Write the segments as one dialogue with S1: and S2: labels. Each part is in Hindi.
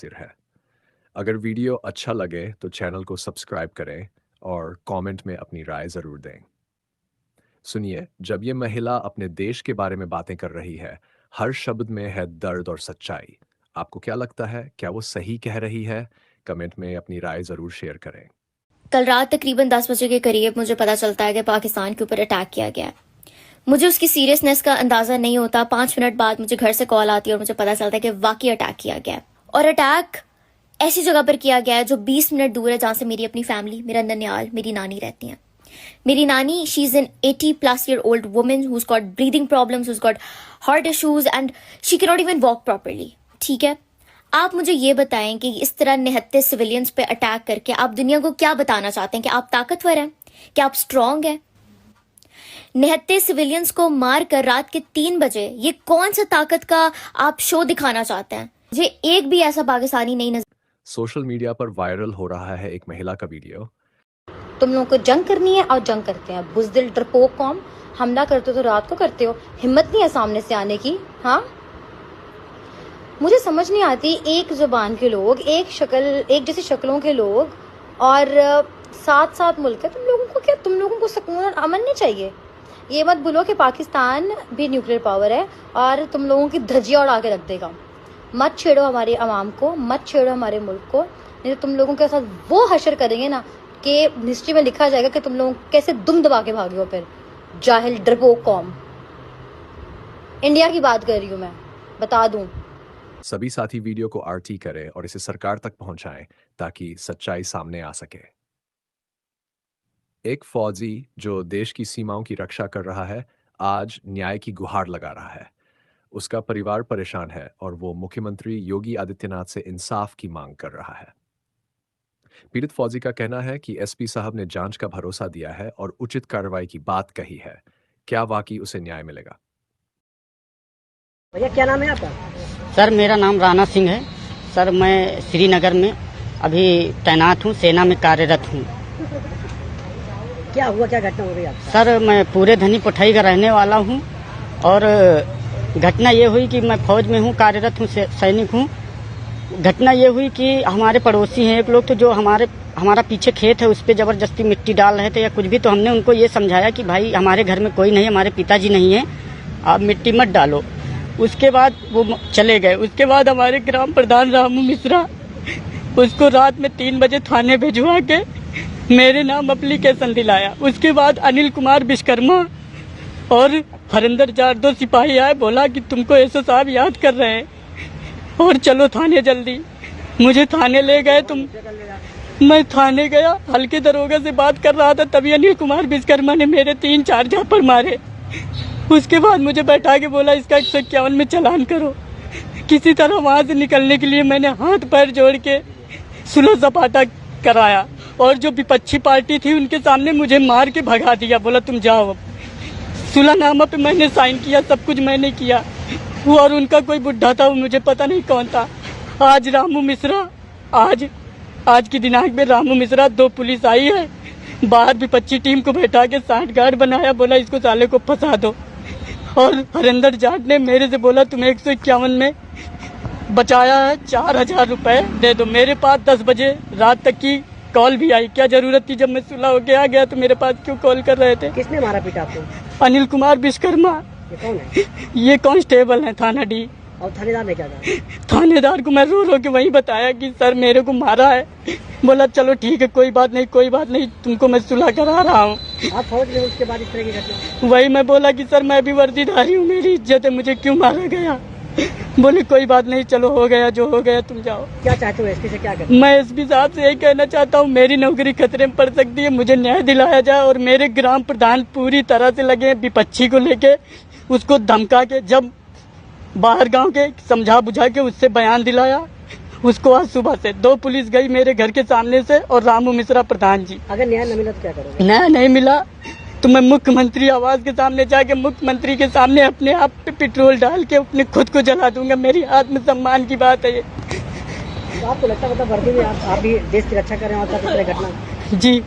S1: सिर है। अगर वीडियो अच्छा लगे तो चैनल को सब्सक्राइब करें और कमेंट में अपनी राय ज़रूर दें। सुनिए, जब ये महिला अपने देश के बारे में बातें कर रही है, हर शब्द में है दर्द और सच्चाई। आपको क्या लगता है? क्या वो सही कह रही है? कमेंट में अपनी राय ज़रूर शेयर करें।
S2: कल रात तकरीबन 10 बजे के करीब मुझे पता चलता है कि पाकिस्तान के ऊपर अटैक किया गया है। मुझे उसकी सीरियसनेस का अंदाजा नहीं होता। 5 मिनट बाद मुझे घर से कॉल आती है और मुझे पता चलता है कि वाकई अटैक किया गया है। और अटैक ऐसी जगह पर किया गया है जो 20 मिनट दूर है जहां से मेरी अपनी फैमिली, मेरा ननियाल, मेरी नानी रहती हैं। मेरी नानी, she is an 80+ year old woman who's got breathing problems, who's got heart issues and she cannot even walk properly। ठीक है, आप मुझे ये बताएं कि इस तरह निहत्ते सिविलियंस पे अटैक करके आप दुनिया को क्या बताना चाहते हैं? कि आप ताकतवर हैं? कि आप स्ट्रांग हैं? निहत्ते सिविलियंस को मारकर रात के 3 बजे ये कौन सा ताकत का आप शो दिखाना चाहते हैं? मुझे एक भी ऐसा पाकिस्तानी नहीं नजर।
S1: सोशल मीडिया पर वायरल हो रहा है एक महिला का वीडियो।
S3: तुम लोगों को जंग करनी है और जंग करते हैं। बुज़दिल डरपोक कौम, हमला करते हो तो रात को करते हो, हिम्मत नहीं है सामने से आने की। हाँ, मुझे समझ नहीं आती, एक जुबान के लोग, एक जैसी शक्लों के लोग और साथ साथ मुल्क है। तुम लोगों को सुकून और अमन नहीं चाहिए? ये मत भूलो कि पाकिस्तान भी न्यूक्लियर पावर है और तुम लोगों की धज्जियां उड़ा के रख देगा। मत छेड़ो हमारे अवाम को, मत छेड़ो हमारे मुल्क को, नहीं तो तुम लोगों के साथ वो हशर करेंगे ना कि हिस्ट्री में लिखा जाएगा कि तुम लोग कैसे दुम दबा के भागे हो। फिर जाहिल डरपोक कौम। इंडिया की बात कर रही हूँ मैं, बता दूं।
S1: सभी साथी वीडियो को आरटी करें और इसे सरकार तक पहुंचाएं ताकि सच्चाई सामने आ सके। एक फौजी जो देश की सीमाओं की रक्षा कर रहा है, आज न्याय की गुहार लगा रहा है। उसका परिवार परेशान है और वो मुख्यमंत्री योगी आदित्यनाथ से इंसाफ की मांग कर रहा है। पीड़ित फौजी का कहना है कि एसपी साहब ने जांच का भरोसा दिया है और उचित कार्रवाई की बात कही है। क्या वाकई उसे न्याय मिलेगा?
S4: भैया क्या नाम है आपका?
S5: सर मेरा नाम राणा सिंह है। सर मैं श्रीनगर में अभी तैनात हूँ, सेना में कार्यरत हूँ।
S4: क्या हुआ, क्या घटना हो गई आपका?
S5: सर मैं पूरे धनी पुठई का रहने वाला हूँ और घटना ये हुई कि मैं फौज में हूँ, कार्यरत हूँ, सैनिक हूँ। घटना ये हुई कि हमारे पड़ोसी हैं एक लोग, तो जो हमारा पीछे खेत है उस पर जबरदस्ती मिट्टी डाल रहे थे या कुछ भी, तो हमने उनको ये समझाया कि भाई हमारे घर में कोई नहीं, हमारे पिताजी नहीं है, आप मिट्टी मत डालो। उसके बाद वो चले गए। उसके बाद हमारे ग्राम प्रधान रामू मिश्रा उसको रात में 3 बजे थाने भिजवा के मेरे नाम एप्लीकेशन दिलाया। उसके बाद अनिल कुमार विश्वकर्मा और हरिंदर जाट 2 सिपाही आए, बोला कि तुमको एसओ साहब याद कर रहे हैं और चलो थाने जल्दी। मुझे थाने ले गए। मैं थाने गया, हल्के दरोगा से बात कर रहा था, तभी अनिल कुमार विश्वकर्मा ने मेरे 3-4 झापड़ मारे। उसके बाद मुझे बैठा के बोला इसका 151 में चालान करो। किसी तरह वहां से निकलने के लिए मैंने हाथ पैर जोड़ के सुलह सपाटा कराया और जो विपक्षी पार्टी थी उनके सामने मुझे मार के भगा दिया, बोला तुम जाओ। सुलहनामा पे मैंने साइन किया, सब कुछ मैंने किया। वो और उनका कोई बुढ़ा था, वो मुझे पता नहीं कौन था। आज रामू मिश्रा, आज की दिनांक में रामू मिश्रा, 2 पुलिस आई है, बाहर विपक्षी टीम को बैठा के 60 गार्ड बनाया, बोला इसको साले को फंसा दो। और हरिंदर जाट ने मेरे से बोला तुम्हें 151 में बचाया है, 4000 रुपए दे दो। मेरे पास 10 बजे रात तक की कॉल भी आई। क्या जरूरत थी? जब मैं सुलह होके आ गया तो मेरे पास क्यों कॉल कर रहे थे?
S4: किसने मारा पीटा आपको?
S5: अनिल कुमार विश्वकर्मा।
S4: ये कौन है?
S5: ये कांस्टेबल है थाना डी।
S4: और थानेदार ने क्या कहा?
S5: थानेदार को मैं रो के वही बताया कि सर मेरे को मारा है। बोला चलो ठीक है, कोई बात नहीं, तुमको मैं सुलह करा रहा हूँ।
S4: आप फौज में उसके बाद इस तरह की घटना?
S5: वही मैं बोला कि सर मैं भी वर्दीधारी हूँ, मेरी इज्जत है, मुझे क्यों मारा गया? बोले कोई बात नहीं, चलो हो गया जो हो गया, तुम जाओ।
S4: क्या चाहते हो एसपी से? क्या करते?
S5: मैं एसपी साहब से यही कहना चाहता हूँ, मेरी नौकरी खतरे में पड़ सकती है, मुझे न्याय दिलाया जाए। और मेरे ग्राम प्रधान पूरी तरह से लगे विपक्षी को लेके, उसको धमका के, जब बाहर गांव के समझा बुझा के उससे बयान दिलाया, उसको आज सुबह से 2 पुलिस गई मेरे घर के सामने से और रामू मिश्रा प्रधान जी।
S4: अगर न्याय न मिला तो क्या करोगे?
S5: न्याय नहीं मिला तो मैं मुख्यमंत्री आवास के सामने जाके मुख्यमंत्री के सामने अपने आप पे पेट्रोल डाल के अपने खुद को जला दूंगा। मेरी आत्मसम्मान की बात है ये।
S4: तो आपको लगता है मतलब वर्दी में आप भी देश की रक्षा कर रहे हैं और साथ इस घटना?
S5: जी।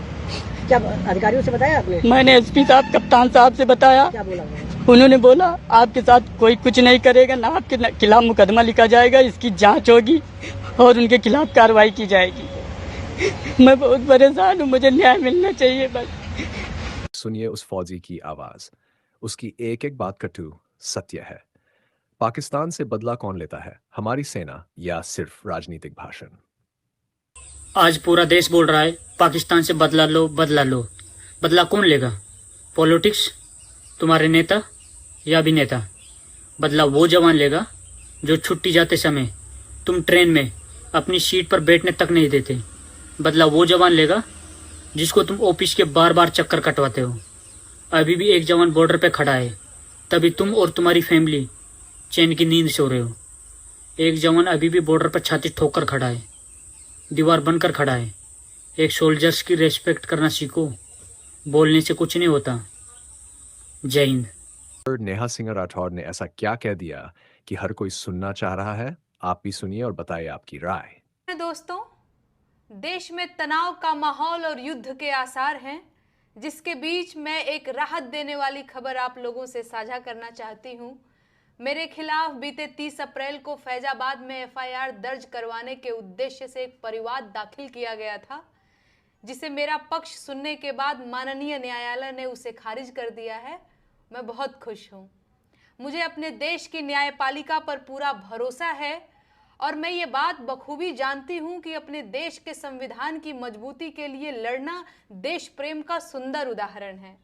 S4: क्या अधिकारियों से बताया आपने?
S5: मैंने एसपी साहब, कप्तान साहब से बताया।
S4: क्या बोला?
S5: उन्होंने बोला आपके साथ कोई कुछ नहीं करेगा, ना आपके खिलाफ मुकदमा लिखा जाएगा, इसकी जांच होगी और उनके खिलाफ कार्रवाई की जाएगी। मैं बहुत परेशान हूँ, मुझे न्याय मिलना चाहिए बस।
S1: सुनिए उस फौजी की आवाज। उसकी एक एक बात कटु सत्य है। पाकिस्तान से बदला कौन लेता है, हमारी सेना या सिर्फ राजनीतिक भाषण?
S6: आज पूरा देश बोल रहा है पाकिस्तान से बदला लो, बदला लो। बदला कौन लेगा? पॉलिटिक्स, तुम्हारे नेता या अभिनेता? बदला वो जवान लेगा जो छुट्टी जाते समय तुम ट्रेन में अपनी सीट पर बैठने तक नहीं देते। बदला वो जवान लेगा जिसको तुम ऑफिस के बार बार चक्कर कटवाते हो। अभी भी एक जवान बॉर्डर पे खड़ा है, तभी तुम और तुम्हारी फैमिली चैन की नींद सो रहे हो। एक जवान अभी भी बॉर्डर पर छाती ठोक कर खड़ा है, दीवार बनकर खड़ा है। एक सोल्जर्स की रेस्पेक्ट करना सीखो, बोलने से कुछ नहीं होता। जय हिंद।
S1: नेहा सिंह राठौर ने ऐसा क्या कह दिया कि हर कोई सुनना चाह रहा है? आप भी सुनिए और बताइए आपकी राय।
S7: दोस्तों, देश में तनाव का माहौल और युद्ध के आसार हैं, जिसके बीच मैं एक राहत देने वाली खबर आप लोगों से साझा करना चाहती हूं। मेरे खिलाफ बीते 30 अप्रैल को फैजाबाद में एफआईआर दर्ज करवाने के उद्देश्य से एक परिवाद दाखिल किया गया था, जिसे मेरा पक्ष सुनने के बाद माननीय न्यायालय ने उसे खारिज कर दिया है। मैं बहुत खुश हूं। मुझे अपने देश की न्यायपालिका पर पूरा भरोसा है और मैं ये बात बखूबी जानती हूं कि अपने देश के संविधान की मजबूती के लिए लड़ना देश प्रेम का सुंदर उदाहरण है।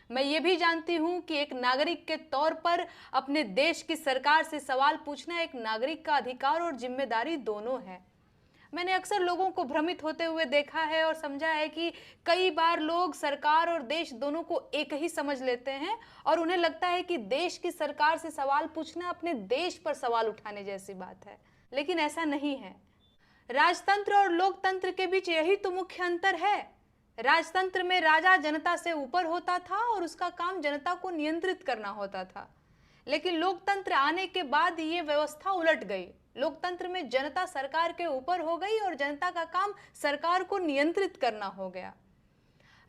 S7: मैं ये भी जानती हूं कि एक नागरिक के तौर पर अपने देश की सरकार से सवाल पूछना एक नागरिक का अधिकार और जिम्मेदारी दोनों है। मैंने अक्सर लोगों को भ्रमित होते हुए देखा है और समझा है कि कई बार लोग सरकार और देश दोनों को एक ही समझ लेते हैं और उन्हें लगता है कि देश की सरकार से सवाल पूछना अपने देश पर सवाल उठाने जैसी बात है, लेकिन ऐसा नहीं है। राजतंत्र और लोकतंत्र के बीच यही तो मुख्य अंतर है। राजतंत्र में राजा जनता से ऊपर होता था और उसका काम जनता को नियंत्रित करना होता था, लेकिन लोकतंत्र आने के बाद ये व्यवस्था उलट गई। लोकतंत्र में जनता सरकार के ऊपर हो गई और जनता का काम सरकार को नियंत्रित करना हो गया।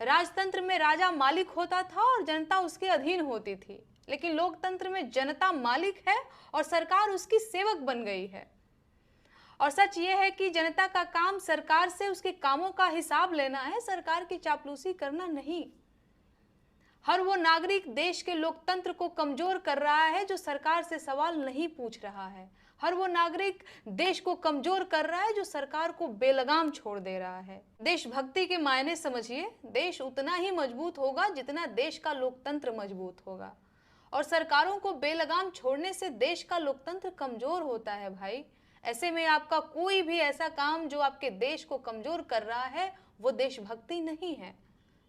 S7: राजतंत्र में राजा मालिक होता था और जनता उसके अधीन होती थी, लेकिन लोकतंत्र में जनता मालिक है और सरकार उसकी सेवक बन गई है। और सच ये है कि जनता का काम सरकार से उसके कामों का हिसाब लेना है, सरकार की चापलूसी करना नहीं। हर वो नागरिक देश के लोकतंत्र को कमजोर कर रहा है जो सरकार से सवाल नहीं पूछ रहा है। हर वो नागरिक देश को कमजोर कर रहा है जो सरकार को बेलगाम छोड़ दे रहा है। देशभक्ति के मायने समझिए, देश उतना ही मजबूत होगा जितना देश का लोकतंत्र मजबूत होगा, और सरकारों को बेलगाम छोड़ने से देश का लोकतंत्र कमजोर होता है भाई। ऐसे में आपका कोई भी ऐसा काम जो आपके देश को कमजोर कर रहा है वो देशभक्ति नहीं है।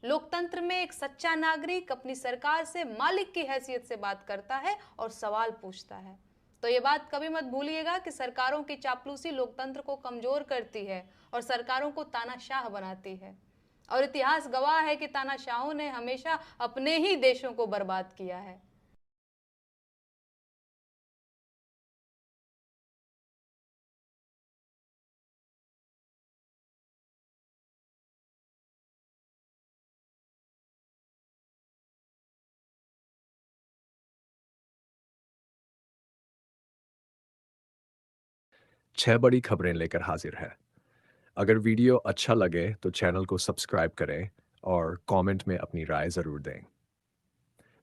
S7: लोकतंत्र में एक सच्चा नागरिक अपनी सरकार से मालिक की हैसियत से बात करता है और सवाल पूछता है। तो ये बात कभी मत भूलिएगा कि सरकारों की चापलूसी लोकतंत्र को कमजोर करती है और सरकारों को तानाशाह बनाती है, और इतिहास गवाह है कि तानाशाहों ने हमेशा अपने ही देशों को बर्बाद किया है।
S1: छह बड़ी खबरें लेकर हाजिर है। अगर वीडियो अच्छा लगे तो चैनल को सब्सक्राइब करें और कमेंट में अपनी राय जरूर दें।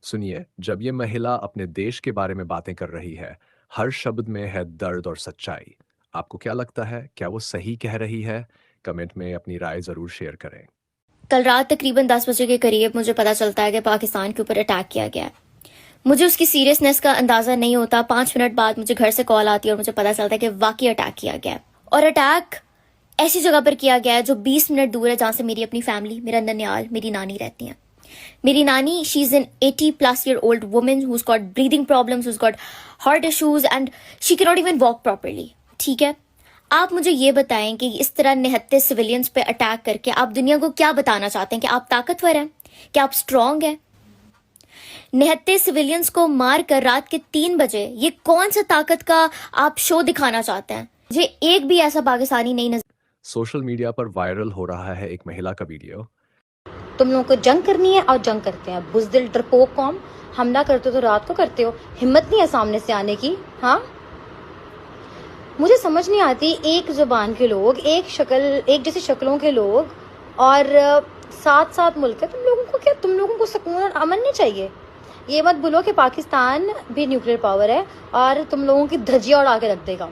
S1: सुनिए, जब ये महिला अपने देश के बारे में बातें कर रही है, हर शब्द में है दर्द और सच्चाई। आपको क्या लगता है, क्या वो सही कह रही है? कमेंट में अपनी राय जरूर शेयर करें।
S2: कल रात तकरीबन 10 बजे के करीब मुझे पता चलता है कि पाकिस्तान के ऊपर अटैक किया गया है। मुझे उसकी सीरियसनेस का अंदाजा नहीं होता। 5 मिनट बाद मुझे घर से कॉल आती है और मुझे पता चलता है कि वाकई अटैक किया गया है, और अटैक ऐसी जगह पर किया गया है जो 20 मिनट दूर है, जहां से मेरी अपनी फैमिली, मेरा ननियाल, मेरी नानी रहती हैं। मेरी नानी, she is an 80+ old woman who's got breathing problems, who's got heart issues and she cannot even walk properly। ठीक है, आप मुझे ये बताएं कि इस तरह निहत्ते सिविलियंस पे अटैक करके आप दुनिया को क्या बताना चाहते हैं? कि आप ताकतवर हैं, कि आप स्ट्रांग हैं? निहत्ते सिविलियंस को मारकर रात के 3 बजे ये कौन सा ताकत का आप शो दिखाना चाहते हैं? मुझे एक भी ऐसा पाकिस्तानी नहीं नजर।
S1: सोशल मीडिया पर वायरल हो रहा है एक महिला का वीडियो।
S3: तुम लोगों को जंग करनी है और जंग करते हैं। बुज़दिल डरपोक कौम, हमला करते हो तो रात को करते हो, हिम्मत नहीं है सामने से आने की। हाँ, मुझे समझ नहीं आती, एक जुबान के लोग, एक जैसी शक्लों के लोग, और साथ साथ मुल्क है। तुम लोगों को सुकून और अमन नहीं चाहिए? ये मत भूलो कि पाकिस्तान भी न्यूक्लियर पावर है और तुम लोगों की धज्जियां उड़ा के रख देगा।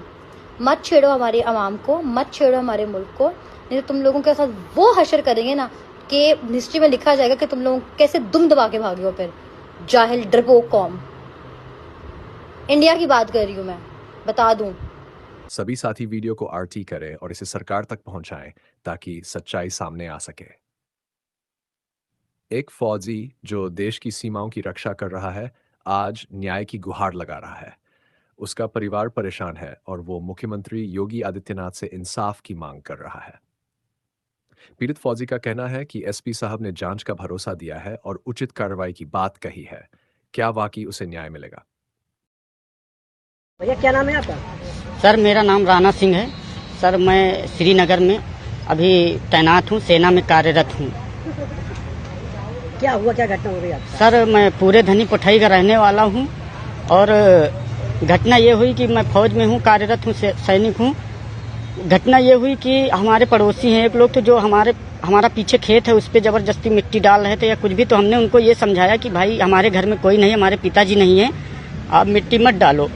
S3: मत छेड़ो हमारी आवाम को, मत छेड़ो हमारे मुल्क को, नहीं तो तुम लोगों के साथ वो हशर करेंगे ना कि हिस्ट्री में लिखा जाएगा कि तुम लोग कैसे दुम दबा के भागे हो। फिर जाहिल डरपोक कौम। इंडिया की बात कर रही हूँ मैं, बता दूं।
S1: सभी साथी वीडियो को आरटी करें और इसे सरकार तक पहुंचाएं ताकि सच्चाई सामने आ सके। एक फौजी जो देश की सीमाओं की रक्षा कर रहा है, आज न्याय की गुहार लगा रहा है। उसका परिवार परेशान है और वो मुख्यमंत्री योगी आदित्यनाथ से इंसाफ की मांग कर रहा है। पीड़ित फौजी का कहना है कि एसपी साहब ने जांच का भरोसा दिया है और उचित कार्रवाई की बात कही है। क्या वाकई उसे न्याय मिलेगा?
S4: भैया क्या नाम है आपका?
S5: सर मेरा नाम राणा सिंह है। सर मैं श्रीनगर में अभी तैनात हूँ, सेना में कार्यरत हूँ।
S4: क्या हुआ, क्या घटना हो गई आपका?
S5: सर मैं पूरे धनी पुठाई का रहने वाला हूँ और घटना ये हुई कि मैं फौज में हूँ, कार्यरत हूँ, सैनिक हूँ। घटना ये हुई कि हमारे पड़ोसी हैं एक लोग, तो जो हमारा पीछे खेत है उस पर जबरदस्ती मिट्टी डाल रहे थे या कुछ भी, तो हमने उनको ये समझाया कि भाई हमारे घर में कोई नहीं, हमारे पिताजी नहीं है, आप मिट्टी मत डालो।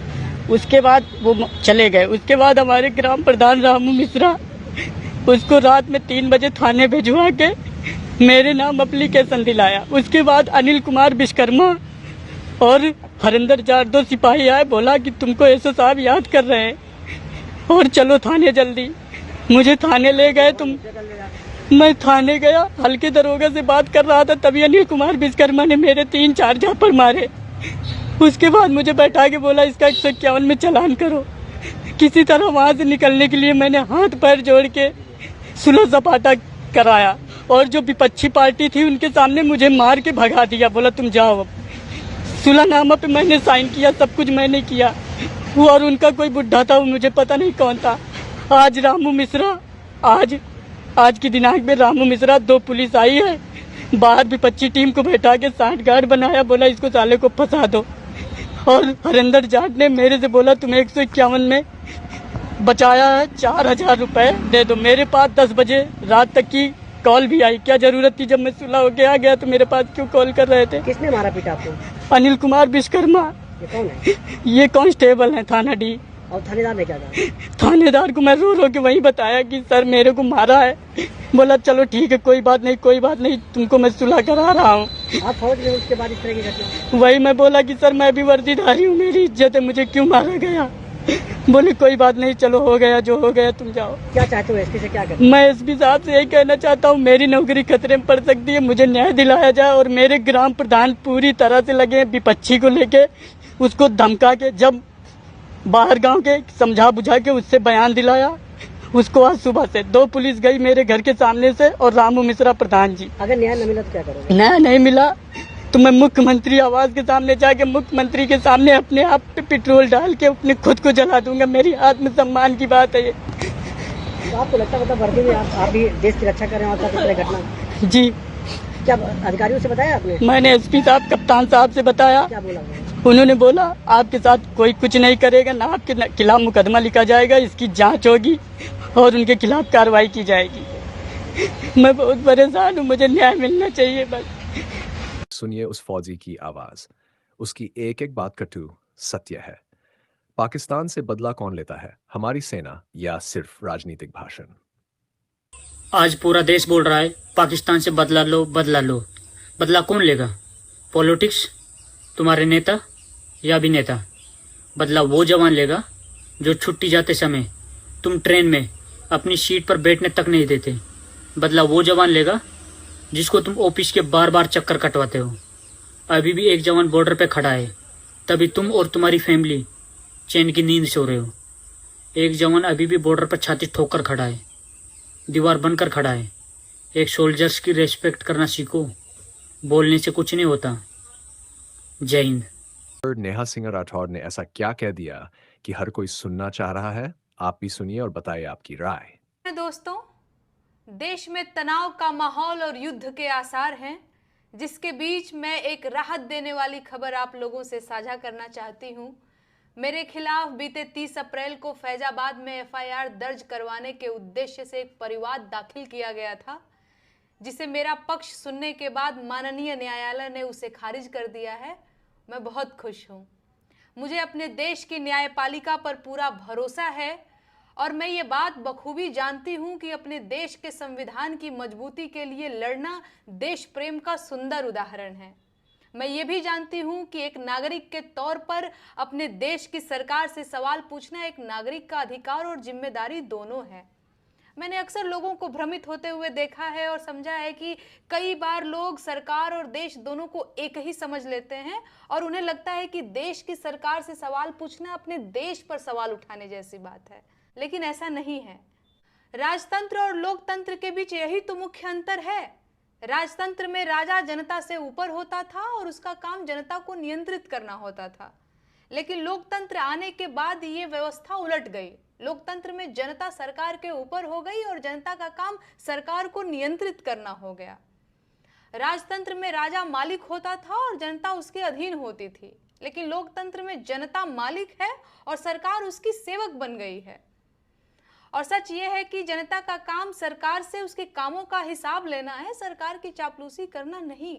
S5: उसके बाद वो चले गए। उसके बाद हमारे ग्राम प्रधान रामू मिश्रा उसको रात में 3 बजे थाने भिजवा के मेरे नाम एप्लीकेशन दिलाया। उसके बाद अनिल कुमार विश्वकर्मा और हरिंदर जाट 2 सिपाही आए, बोला कि तुमको एसओ साहब याद कर रहे हैं और चलो थाने जल्दी। मुझे थाने ले गए। मैं थाने गया, हल्के दरोगा से बात कर रहा था, तभी अनिल कुमार विश्वकर्मा ने मेरे 3-4 झापड़ मारे। उसके बाद मुझे बैठा के बोला इसका 151 में चालान करो। किसी तरह वहां से निकलने के लिए मैंने हाथ पैर जोड़ के सुलह सपाटा कराया और जो विपक्षी पार्टी थी उनके सामने मुझे मार के भगा दिया, बोला तुम जाओ। अब सुलहनामा पे मैंने साइन किया, सब कुछ मैंने किया। वो और उनका कोई बुढ़ा था, वो मुझे पता नहीं कौन था। आज रामू मिश्रा, आज की दिनांक में रामू मिश्रा 2 पुलिस आई है, बाहर विपक्षी टीम को बैठा के 60 गार्ड बनाया, बोला इसको साले को फंसा दो। और हरिंदर जाट ने मेरे से बोला तुम्हें 151 में बचाया है, 4000 रुपए दे दो। मेरे पास 10 बजे रात तक की कॉल भी आई। क्या जरूरत थी, जब मैं सुलह होके आ गया तो मेरे पास क्यों कॉल कर रहे थे?
S4: किसने मारा पीटा आपको?
S5: अनिल कुमार विश्वकर्मा।
S4: ये कौन है?
S5: ये कांस्टेबल है थाना डी।
S4: और थानेदार ने क्या कहा?
S5: थानेदार को मैं रो रो के वही बताया कि सर मेरे को मारा है। बोला चलो ठीक है, कोई बात नहीं, तुमको मैं सुलह करा रहा हूँ।
S4: आप फौज में उसके बाद इस तरह की घटना?
S5: वही मैं बोला कि सर मैं भी वर्दीधारी हूँ, मेरी इज्जत है, मुझे क्यों मारा गया? बोले कोई बात नहीं, चलो हो गया जो हो गया, तुम जाओ।
S4: क्या चाहते हो एसपी से, क्या करते?
S5: मैं एसपी साहब से यही कहना चाहता हूँ, मेरी नौकरी खतरे में पड़ सकती है, मुझे न्याय दिलाया जाए। और मेरे ग्राम प्रधान पूरी तरह से लगे विपक्षी को लेके, उसको धमका के, जब बाहर गांव के समझा बुझा के उससे बयान दिलाया। उसको आज सुबह से 2 पुलिस गई मेरे घर के सामने से और रामू मिश्रा प्रधान जी।
S4: अगर न्याय न मिला तो क्या करोगे?
S5: न्याय नहीं मिला तो मैं मुख्यमंत्री आवास के सामने जाके मुख्यमंत्री के सामने अपने आप पे पेट्रोल डाल के अपने खुद को जला दूंगा। मेरी आत्मसम्मान की बात है ये।
S4: तो आपको लगता है वर्दी में आप भी देश की रक्षा कर रहे हैं और साथ इस घटना?
S5: जी।
S4: क्या अधिकारियों से बताया आपने?
S5: मैंने एसपी साहब, कप्तान साहब से बताया।
S4: क्या बोला?
S5: उन्होंने बोला आपके साथ कोई कुछ नहीं करेगा, ना आपके खिलाफ मुकदमा लिखा जाएगा, इसकी जांच होगी और उनके खिलाफ कार्रवाई की जाएगी। मैं बहुत परेशान हूँ, मुझे न्याय मिलना चाहिए बस।
S1: सुनिए उस फौजी की आवाज। उसकी एक एक बात कटु सत्य है। पाकिस्तान से बदला कौन लेता है, हमारी सेना या सिर्फ राजनीतिक भाषण?
S6: आज पूरा देश बोल रहा है पाकिस्तान से बदला लो, बदला लो। बदला कौन लेगा? पॉलिटिक्स, तुम्हारे नेता या अभिनेता? बदला वो जवान लेगा जो छुट्टी जाते समय तुम ट्रेन में अपनी सीट पर बैठने तक नहीं देते। बदला वो जवान लेगा जिसको तुम ऑफिस के बार बार चक्कर कटवाते हो। अभी भी एक जवान बॉर्डर पे खड़ा है, तभी तुम और तुम्हारी फैमिली चैन की नींद सो रहे हो। एक जवान अभी भी बॉर्डर पर छाती ठोक कर खड़ा है, दीवार बनकर खड़ा है। एक सोल्जर्स की रेस्पेक्ट करना सीखो, बोलने से कुछ नहीं होता। जय हिंद।
S1: नेहा सिंह राठौर ने ऐसा क्या कह दिया कि हर कोई सुनना चाह रहा है? आप भी सुनिए और बताइए आपकी राय।
S7: दोस्तों, देश में तनाव का माहौल और युद्ध के आसार हैं, जिसके बीच मैं एक राहत देने वाली खबर आप लोगों से साझा करना चाहती हूँ। मेरे खिलाफ बीते 30 अप्रैल को फैजाबाद में एफआईआर दर्ज करवाने के उद्देश्य से एक परिवाद दाखिल किया गया था, जिसे मेरा पक्ष सुनने के बाद माननीय न्यायालय ने उसे खारिज कर दिया है। मैं बहुत खुश हूँ। मुझे अपने देश की न्यायपालिका पर पूरा भरोसा है और मैं ये बात बखूबी जानती हूँ कि अपने देश के संविधान की मजबूती के लिए लड़ना देश प्रेम का सुंदर उदाहरण है। मैं ये भी जानती हूँ कि एक नागरिक के तौर पर अपने देश की सरकार से सवाल पूछना एक नागरिक का अधिकार और जिम्मेदारी दोनों है। मैंने अक्सर लोगों को भ्रमित होते हुए देखा है और समझा है कि कई बार लोग सरकार और देश दोनों को एक ही समझ लेते हैं और उन्हें लगता है कि देश की सरकार से सवाल पूछना अपने देश पर सवाल उठाने जैसी बात है, लेकिन ऐसा नहीं है। राजतंत्र और लोकतंत्र के बीच यही तो मुख्य अंतर है। राजतंत्र में राजा जनता से ऊपर होता था और उसका काम जनता को नियंत्रित करना होता था, लेकिन लोकतंत्र आने के बाद ये व्यवस्था उलट गई। लोकतंत्र में जनता सरकार के ऊपर हो गई और जनता का काम सरकार को नियंत्रित करना हो गया। राजतंत्र में राजा मालिक होता था और जनता उसके अधीन होती थी, लेकिन लोकतंत्र में जनता मालिक है और सरकार उसकी सेवक बन गई है। और सच ये है कि जनता का काम सरकार से उसके कामों का हिसाब लेना है, सरकार की चापलूसी करना नहीं।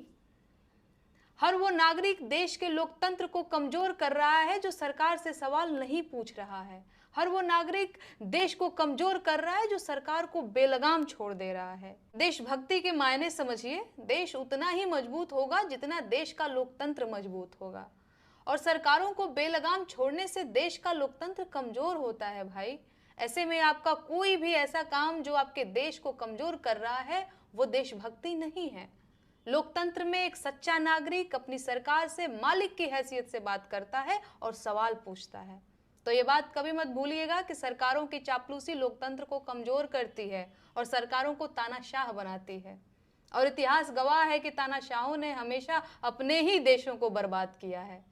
S7: हर वो नागरिक देश के लोकतंत्र को कमजोर कर रहा है जो सरकार से सवाल नहीं पूछ रहा है। हर वो नागरिक देश को कमजोर कर रहा है जो सरकार को बेलगाम छोड़ दे रहा है। देशभक्ति के मायने समझिए, देश उतना ही मजबूत होगा जितना देश का लोकतंत्र मजबूत होगा, और सरकारों को बेलगाम छोड़ने से देश का लोकतंत्र कमजोर होता है भाई। ऐसे में आपका कोई भी ऐसा काम जो आपके देश को कमजोर कर रहा है वो देशभक्ति नहीं है। लोकतंत्र में एक सच्चा नागरिक अपनी सरकार से मालिक की हैसियत से बात करता है और सवाल पूछता है। तो ये बात कभी मत भूलिएगा कि सरकारों की चापलूसी लोकतंत्र को कमजोर करती है और सरकारों को तानाशाह बनाती है, और इतिहास गवाह है कि तानाशाहों ने हमेशा अपने ही देशों को बर्बाद किया है।